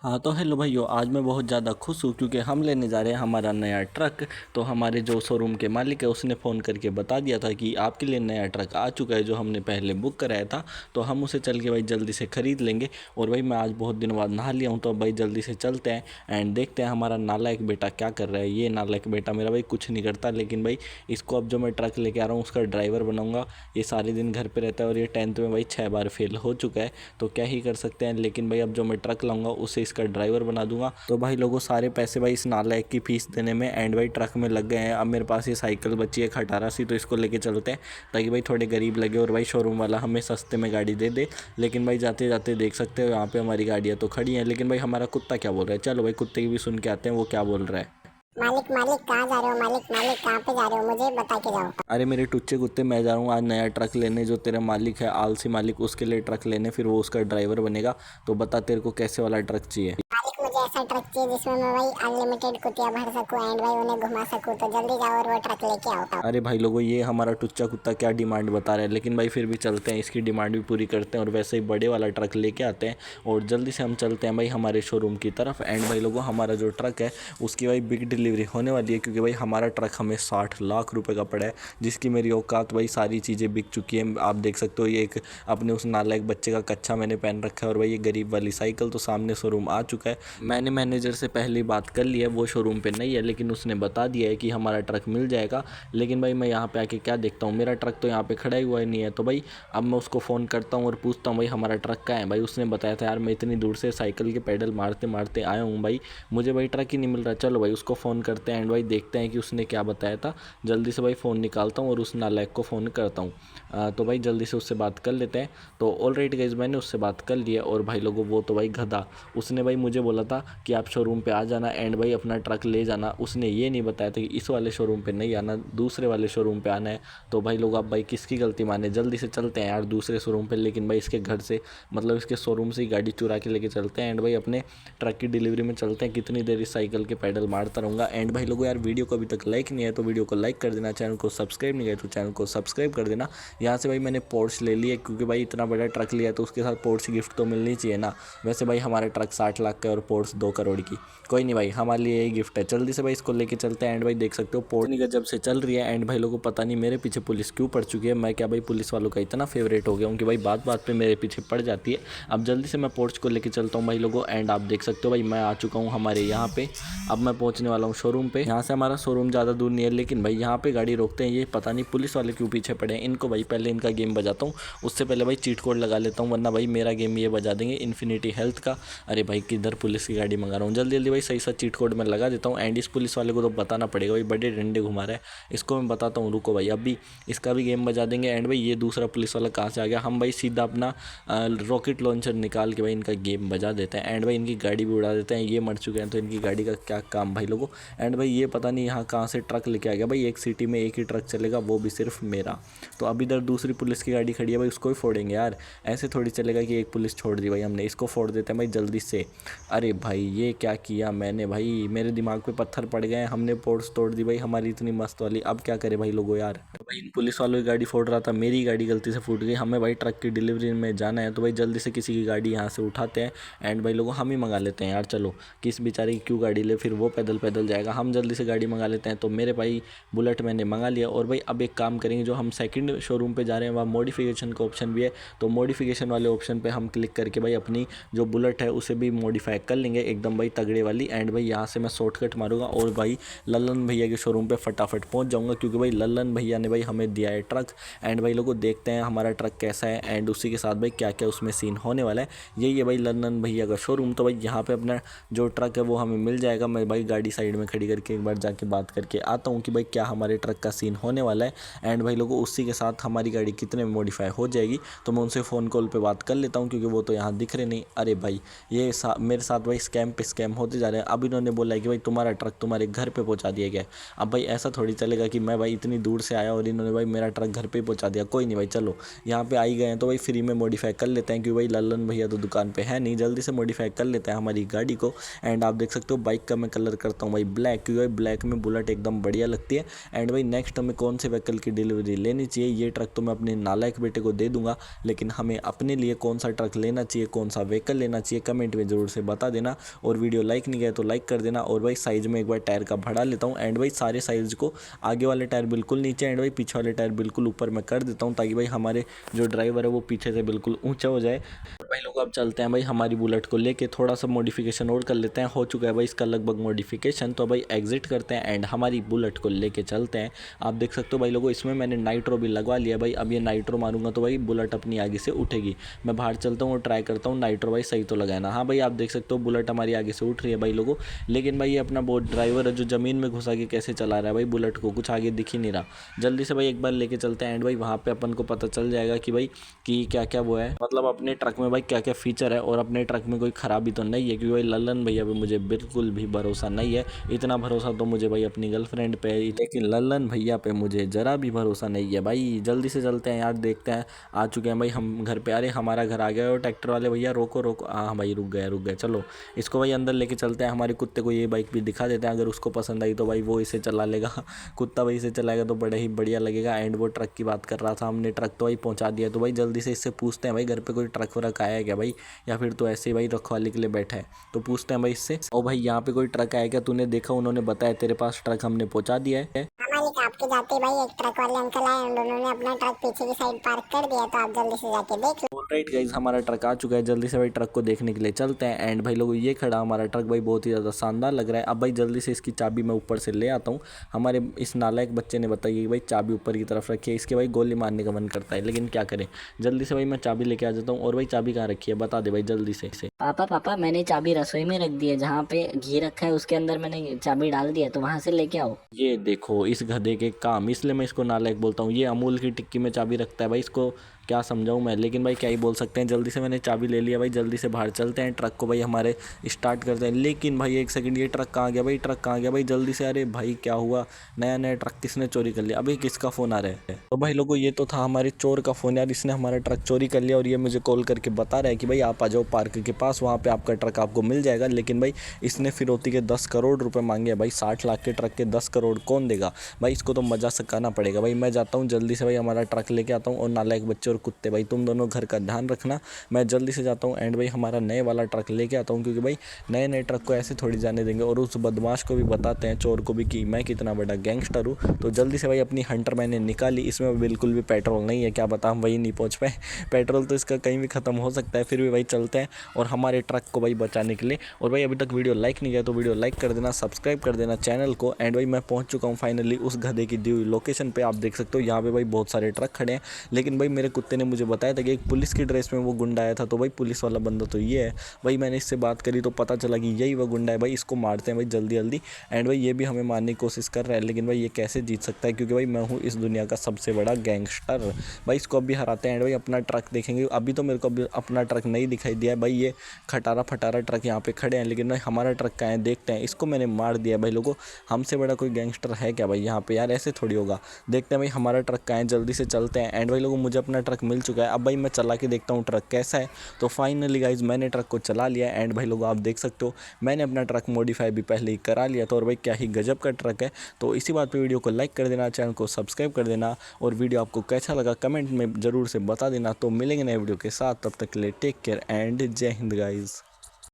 हाँ तो हेलो भाइयों, आज मैं बहुत ज़्यादा खुश हूँ क्योंकि हम लेने जा रहे हैं हमारा नया ट्रक। तो हमारे जो शोरूम के मालिक है उसने फ़ोन करके बता दिया था कि आपके लिए नया ट्रक आ चुका है जो हमने पहले बुक कराया था। तो हम उसे चल के भाई जल्दी से ख़रीद लेंगे। और भाई मैं आज बहुत दिनों बाद नहा लिया हूँ तो अब भाई जल्दी से चलते हैं एंड देखते हैं हमारा नालायक बेटा क्या कर रहा है। ये नालायक बेटा मेरा भाई कुछ नहीं करता, लेकिन भाई इसको अब जो मैं ट्रक लेके आ रहा हूँ उसका ड्राइवर बनाऊँगा। ये सारे दिन घर पर रहता है और ये 10th में भाई 6 बार फेल हो चुका है, तो क्या ही कर सकते हैं। लेकिन भाई अब जो मैं ट्रक लाऊंगा उसे इसका ड्राइवर बना दूंगा। तो भाई लोगों सारे पैसे भाई इस नालायक की फीस देने में एंड भाई ट्रक में लग गए हैं। अब मेरे पास ये साइकिल बची है खटारा सी, तो इसको लेके चलते हैं ताकि भाई थोड़े गरीब लगे और भाई शोरूम वाला हमें सस्ते में गाड़ी दे दे। लेकिन भाई जाते जाते देख सकते हो यहाँ पे हमारी गाड़ियाँ तो खड़ी हैं, लेकिन भाई हमारा कुत्ता क्या बोल रहा है। चलो भाई कुत्ते की भी सुन के आते हैं वो क्या बोल रहा है। मालिक मालिक कहाँ जा रहे हो? मालिक मालिक कहाँ पे जा रहे हो? मुझे बता के जाओ। अरे मेरे टुच्चे कुत्ते, मैं जा रहा हूँ आज नया ट्रक लेने। जो तेरा मालिक है आलसी मालिक, उसके लिए ट्रक लेने, फिर वो उसका ड्राइवर बनेगा। तो बता तेरे को कैसे वाला ट्रक चाहिए। मालिक मुझे ऐसा ट्रक चाहिए जिसमें मैं भाई अनलिमिटेड कुतिया भर सकूं एंड भाई उन्हें घुमा सकूं। तो जल्दी जाओ और वो ट्रक लेके आओ। अरे भाई लोगों, ये हमारा टुच्चा कुत्ता क्या डिमांड बता रहा है, लेकिन भाई फिर भी चलते हैं, इसकी डिमांड भी पूरी करते हैं और वैसे ही बड़े वाला ट्रक लेके आते हैं। और जल्दी से हम चलते हैं भाई हमारे शोरूम की तरफ। एंड भाई लोगों, हमारा जो ट्रक है उसकी भाई बिग डिलीवरी होने वाली है, क्योंकि भाई हमारा ट्रक हमें 60 लाख रुपए का पड़ा है, जिसकी मेरी औकात भाई सारी चीज़ें बिक चुकी हैं। आप देख सकते हो ये एक अपने उस नालायक बच्चे का कच्चा मैंने पहन रखा है और भाई ये गरीब वाली साइकिल तो सामने शोरूम आ चुका है। मैंने मैनेजर से पहले बात कर ली है, वो शोरूम पे नहीं है, लेकिन उसने बता दिया है कि हमारा ट्रक मिल जाएगा। लेकिन भाई मैं यहाँ पे आके क्या देखता हूँ, मेरा ट्रक तो यहाँ पे खड़ा ही हुआ ही नहीं है। तो भाई अब मैं उसको फ़ोन करता हूँ और पूछता हूँ भाई हमारा ट्रक कहाँ है। भाई उसने बताया था यार मैं इतनी दूर से साइकिल के पैडल मारते मारते आया हूँ भाई, मुझे भाई ट्रक ही नहीं मिल रहा। चलो भाई उसको फ़ोन करते हैं एंड भाई देखते हैं कि उसने क्या बताया था। जल्दी से भाई फ़ोन निकालता हूँ और उस नालायक को फ़ोन करता हूँ। तो भाई जल्दी से उससे बात कर लेते हैं। तो ऑलराइट गाइस, मैंने उससे बात कर ली है। और भाई लोगों, वो तो भाई गधा, उसने भाई मुझे बोला था कि आप शोरूम पे आ जाना एंड भाई अपना ट्रक ले जाना। उसने ये नहीं बताया था कि इस वाले शोरूम पे नहीं आना, दूसरे वाले शोरूम पे आना है। तो भाई लोग, आप भाई किसकी गलती माने, जल्दी से चलते हैं यार दूसरे शोरूम पे। लेकिन भाई इसके घर से मतलब इसके शोरूम से ही गाड़ी चुरा के लेके चलते हैं एंड भाई अपने ट्रक की डिलीवरी में चलते हैं। कितनी देर इस साइकिल के पैडल मारता रहूँगा। एंड भाई लोगों यार, वीडियो को अभी तक लाइक नहीं है तो वीडियो को लाइक कर देना, चैनल को सब्सक्राइब नहीं किया तो चैनल को सब्सक्राइब कर देना। यहाँ से भाई मैंने पोर्श ले लिया, क्योंकि भाई इतना बड़ा ट्रक लिया तो उसके साथ पोर्श गिफ्ट तो मिलनी चाहिए ना। वैसे भाई हमारा ट्रक 60 लाख का और पोर्श 2 करोड़ की, कोई नहीं भाई हमारे लिए यही गिफ्ट है। जल्दी से भाई इसको लेके चलते हैं। एंड भाई देख सकते हो पोर्नी जब से चल रही है। एंड भाई लोगों को पता नहीं मेरे पीछे पुलिस क्यों पड़ चुकी है। मैं क्या भाई पुलिस वालों का इतना फेवरेट हो गया हूँ कि भाई बात बात पे मेरे पीछे पड़ जाती है। अब जल्दी से मैं पोर्च को लेके चलता हूँ भाई लोगों। एंड आप देख सकते हो भाई मैं आ चुका हूँ हमारे यहाँ पे। अब मैं पहुँचने वाला हूँ शोरूम पे। यहाँ से हमारा शोरूम ज़्यादा दूर नहीं है, लेकिन भाई यहाँ पे गाड़ी रोकते हैं, ये पता नहीं पुलिस वाले क्यों पीछे पड़े हैं। इनको भाई पहले इनका गेम बजाता हूँ, उससे पहले भाई चीट कोड लगा लेता हूँ, वरना भाई मेरा गेम ये बजा देंगे इन्फिनिटी हेल्थ का। अरे भाई किधर पुलिस की गाड़ी मंगा रहा हूँ, जल्दी जल्दी भाई सही सा चीट कोड मैं लगा देता हूँ। एंड इस पुलिस वाले को तो बताना पड़ेगा भाई, बड़े डंडे घुमा रहा है, इसको मैं बताता हूँ। रुको भाई, अभी इसका भी गेम बजा देंगे। एंड भाई ये दूसरा पुलिस वाला कहाँ से आ गया। हम भाई सीधा अपना रॉकेट लॉन्चर निकाल के भाई इनका गेम बजा देते हैं एंड भाई इनकी गाड़ी भी उड़ा देते हैं। ये मर चुके हैं तो इनकी गाड़ी का क्या काम भाई लोगों। एंड भाई ये पता नहीं यहाँ कहाँ से ट्रक लेके आ गया भाई, एक सिटी में एक ही ट्रक चलेगा, वो भी सिर्फ मेरा। तो अब इधर दूसरी पुलिस की गाड़ी खड़ी है भाई, उसको ही फोड़ेंगे यार, ऐसे थोड़ी चलेगा कि एक पुलिस छोड़ दी भाई हमने, इसको फोड़ देते हैं भाई जल्दी से। अरे भाई ये क्या किया मैंने भाई, मेरे दिमाग पे पत्थर पड़ गए, हमने पोर्ट्स तोड़ दी भाई हमारी इतनी मस्त वाली। अब क्या करे भाई लोगों यार। तो भाई इन पुलिस वालों की गाड़ी फोड़ रहा था, मेरी गाड़ी गलती से फूट गई। हमें भाई ट्रक की डिलीवरी में जाना है, तो भाई जल्दी से किसी की गाड़ी यहाँ से उठाते हैं एंड भाई लोगों हम ही मंगा लेते हैं यार। चलो किस बेचारे की क्यों गाड़ी ले, फिर वो पैदल पैदल जाएगा, हम जल्दी से गाड़ी मंगा लेते हैं। तो मेरे भाई बुलेट मैंने मंगा लिया। और भाई अब एक काम करेंगे, जो हम सेकंड शोरूम पे जा रहे हैं वहाँ मॉडिफिकेशन का ऑप्शन भी है, तो मॉडिफिकेशन वाले ऑप्शन पे हम क्लिक करके भाई अपनी जो बुलेट है उसे भी मॉडिफाई कर लेंगे एकदम भाई तगड़े वाली। एंड भाई यहाँ से मैं शॉर्टकट मारूंगा और भाई लल्लन भैया के शोरूम पे फटाफट पहुँच जाऊँगा, क्योंकि भाई लल्लन भैया ने भाई हमें दिया है ट्रक। एंड भाई लोगों देखते हैं हमारा ट्रक कैसा है एंड उसी के साथ भाई क्या क्या उसमें सीन होने वाला है। यही है भाई लल्लन भैया का शोरूम। तो भाई यहाँ पे अपना जो ट्रक है वो हमें मिल जाएगा। मैं भाई गाड़ी साइड में खड़ी करके एक बार जाके बात करके आता हूँ कि भाई क्या हमारे ट्रक का सीन होने वाला है। एंड भाई लोगों उसी के साथ हमारी गाड़ी कितने में मॉडिफाई हो जाएगी, तो मैं उनसे फ़ोन कॉल पे बात कर लेता हूँ, क्योंकि वो तो यहाँ दिख रहे नहीं। अरे भाई ये मेरे साथ भाई स्कैम पे स्कैम होते जा रहे हैं। अब इन्होंने बोला है कि भाई तुम्हारा ट्रक तुम्हारे घर पे पहुँचा दिया गया है। अब भाई ऐसा थोड़ी चलेगा कि मैं भाई इतनी दूर से आया और इन्होंने भाई मेरा ट्रक घर पे ही पहुंचा दिया। कोई नहीं भाई, चलो यहाँ पे आ ही गए हैं तो भाई फ्री में मॉडिफाई कर लेते हैं, क्योंकि भाई लल्लन भैया तो दुकान पे है नहीं। जल्दी से मॉडिफाई कर लेते हैं हमारी गाड़ी को। एंड आप देख सकते हो बाइक का मैं कलर करता हूँ भाई ब्लैक, क्योंकि भाई ब्लैक में बुलेट एकदम बढ़िया लगती है। एंड भाई नेक्स्ट हमें कौन से व्हीकल की डिलीवरी लेनी चाहिए, ये ट्रक तो मैं अपने नालायक बेटे को दे दूंगा, लेकिन हमें अपने लिए कौन सा ट्रक लेना चाहिए, कौन सा व्हीकल लेना चाहिए, कमेंट में जरूर से बता देना। और वीडियो लाइक नहीं किया तो लाइक कर देना। और भाई साइज में एक बार टायर का बढ़ा लेता हूँ। एंड भाई सारे साइज को आगे वाले टायर बिल्कुल नीचे, एंड भाई पीछे वाले टायर बिल्कुल ऊपर मैं कर देता हूँ, ताकि भाई हमारे जो ड्राइवर है वो पीछे से बिल्कुल ऊंचा हो जाए। भाई लोग अब चलते हैं भाई हमारी बुलेट को लेके, थोड़ा सा मॉडिफिकेशन और कर लेते हैं। हो चुका है भाई इसका लगभग मॉडिफिकेशन, तो भाई एग्जिट करते हैं एंड हमारी बुलेट को लेके चलते हैं। आप देख सकते हो भाई लोगों, इसमें मैंने नाइट्रो भी लगवा लिया भाई। अब ये नाइट्रो मारूंगा तो भाई बुलेट अपनी आगे से उठेगी। मैं बाहर चलता हूँ और ट्राई करता हूँ नाइट्रो भाई सही तो लगाना। हाँ भाई आप देख सकते हो बुलेट हमारी आगे से उठ रही है भाई लोगों, लेकिन भाई ये अपना वो ड्राइवर है जो ज़मीन में घुसा के कैसे चला रहा है भाई बुलेट को, कुछ आगे दिख ही नहीं रहा। जल्दी से भाई एक बार लेके चलते हैं एंड भाई वहाँ पे अपन को पता चल जाएगा कि भाई कि क्या क्या वो है, मतलब अपने ट्रक में भाई क्या क्या फीचर है और अपने ट्रक में कोई खराबी तो नहीं है। क्योंकि भाई लल्लन भैया पे मुझे बिल्कुल भी भरोसा नहीं है। इतना भरोसा तो मुझे भाई अपनी गर्लफ्रेंड पे है, लेकिन लल्लन भैया पे मुझे ज़रा भी भरोसा नहीं है भाई। जल्दी से चलते हैं यार, देखते हैं। आ चुके हैं भाई हम घर पे। अरे हमारा घर आ गया। और ट्रैक्टर वाले भैया रोको रोको। हाँ भाई रुक गए। चलो इसको भाई अंदर लेके चलते हैं। हमारे कुत्ते को ये बाइक भी दिखा देते हैं, अगर उसको पसंद आई तो भाई वो इसे चला लेगा। कुत्ता भाई इसे चलाएगा तो बड़ा ही बढ़िया लगेगा। एंड वो ट्रक की बात कर रहा था, हमने ट्रक तो भाई पहुंचा दिया। तो भाई जल्दी से इससे पूछते हैं भाई घर पे कोई ट्रक व्रक आया है क्या भाई, या फिर तो ऐसे ही भाई रखवाली के लिए बैठा है। तो पूछते हैं भाई इससे, ओ भाई यहाँ पे कोई ट्रक आया क्या, तूने देखा? उन्होंने बताया तेरे पास ट्रक हमने पहुंचा दिया है। मालिक आपके जाते भाई एक ट्रक वाले अंकल आए और उन्होंने अपना ट्रक पीछे की साइड पार्क कर दिया, तो आप जल्दी से जाके देख लो। ऑलराइट गाइस, हमारा ट्रक आ चुका है। जल्दी से भाई ट्रक को देखने के लिए चलते हैं। एंड भाई लोगों ये खड़ा हमारा ट्रक भाई बहुत ही ज़्यादा शानदार लग रहा है। अब भाई जल्दी से इसकी चाबी मैं ऊपर से ले आता हूँ। हमारे इस नालायक बच्चे ने बताया कि भाई चाबी ऊपर की तरफ रखिए, इसके भाई गोली मारने का मन करता है, लेकिन क्या करें। जल्दी से भाई मैं चाबी लेके आ जाता हूँ। और भाई चाबी कहाँ रखी है बता दे भाई जल्दी से। पापा मैंने चाबी रसोई में रख दी है, जहाँ पे घी रखा है उसके अंदर मैंने चाबी डाल दी है, तो वहाँ से लेके आओ। ये देखो इस गधे के काम, इसलिए मैं इसको नालायक बोलता हूँ। ये अमूल की टिक्की में चाबी रखता है भाई, इसको क्या समझाऊं मैं, लेकिन भाई क्या ही बोल सकते हैं। जल्दी से मैंने चाबी ले लिया भाई, जल्दी से बाहर चलते हैं। ट्रक को भाई हमारे स्टार्ट करते हैं। लेकिन भाई एक सेकंड, ये ट्रक कहाँ गया भाई, ट्रक कहाँ गया भाई जल्दी से। अरे भाई क्या हुआ, नया ट्रक किसने चोरी कर लिया? अभी किसका फ़ोन आ रहा है? तो भाई लोगों ये तो था हमारे चोर का फ़ोन यार, इसने हमारा ट्रक चोरी कर लिया। और ये मुझे कॉल करके बता रहा है कि भाई आप आ जाओ पार्क के पास, वहाँ पर आपका ट्रक आपको मिल जाएगा। लेकिन भाई इसने फिरौती के 10 करोड़ रुपये मांगे भाई। 60 लाख के ट्रक के 10 करोड़ कौन देगा भाई, इसको तो मजा सकाना पड़ेगा भाई। मैं जाता हूँ जल्दी से भाई हमारा ट्रक लेके आता हूँ। और नालायक बच्चे और कुत्ते भाई तुम दोनों घर का ध्यान रखना, मैं जल्दी से जाता हूँ। एंड भाई हमारा नए वाला ट्रक लेके आता हूँ, क्योंकि भाई नए ट्रक को ऐसे थोड़ी जाने देंगे। और उस बदमाश को भी बताते हैं, चोर को भी, कि मैं कितना बड़ा गैंगस्टर हूँ। तो जल्दी से भाई अपनी हंटर मैंने निकाली, इसमें बिल्कुल भी पेट्रोल नहीं है, क्या बता हम वही नहीं पहुँच पाए। पेट्रोल तो इसका कहीं भी ख़त्म हो सकता है, फिर भी भाई चलते हैं और हमारे ट्रक को भाई बचाने के लिए। और भाई अभी तक वीडियो लाइक नहीं किया तो वीडियो लाइक कर देना, सब्सक्राइब कर देना चैनल को। एंड भाई मैं पहुँच चुका हूँ फाइनली उस गधे की दी हुई लोकेशन पे। आप देख सकते हो यहाँ पे भाई बहुत सारे ट्रक खड़े हैं। लेकिन भाई मेरे कुत्ते ने मुझे बताया था कि एक पुलिस की ड्रेस में वो गुंडा आया था, तो भाई पुलिस वाला बंदा तो ये है भाई। मैंने इससे बात करी तो पता चला कि यही वो गुंडा है भाई, इसको मारते हैं भाई जल्दी जल्दी। एंड भाई ये भी हमें मारने की कोशिश कर रहा है, लेकिन भाई ये कैसे जीत सकता है, क्योंकि भाई मैं हूँ इस दुनिया का सबसे बड़ा गैंगस्टर भाई। इसको अभी हराते हैं। एंड भाई अपना ट्रक देखेंगे। अभी तो मेरे को अपना ट्रक नहीं दिखाई दिया है भाई, ये खटारा फटारा ट्रक यहाँ पे खड़े हैं, लेकिन भाई हमारा ट्रक कहाँ है देखते हैं। इसको मैंने मार दिया भाई लोगों, हमसे बड़ा कोई गैंगस्टर है क्या भाई यहाँ पे यार, ऐसे थोड़ी होगा। देखते हैं भाई हमारा ट्रक कहाँ है, जल्दी से चलते हैं। एंड भाई लोगों मुझे अपना ट्रक मिल चुका है। अब भाई मैं चला के देखता हूँ ट्रक कैसा है। तो फाइनली गाइज मैंने ट्रक को चला लिया। एंड भाई लोगों आप देख सकते हो मैंने अपना ट्रक मॉडिफाई भी पहले ही करा लिया था। और भाई क्या ही गजब का ट्रक है। तो इसी बात पे वीडियो को लाइक कर देना, चैनल को सब्सक्राइब कर देना, और वीडियो आपको कैसा लगा कमेंट में ज़रूर से बता देना। तो मिलेंगे नए वीडियो के साथ, तब तक के लिए टेक केयर एंड जय हिंद गाइज।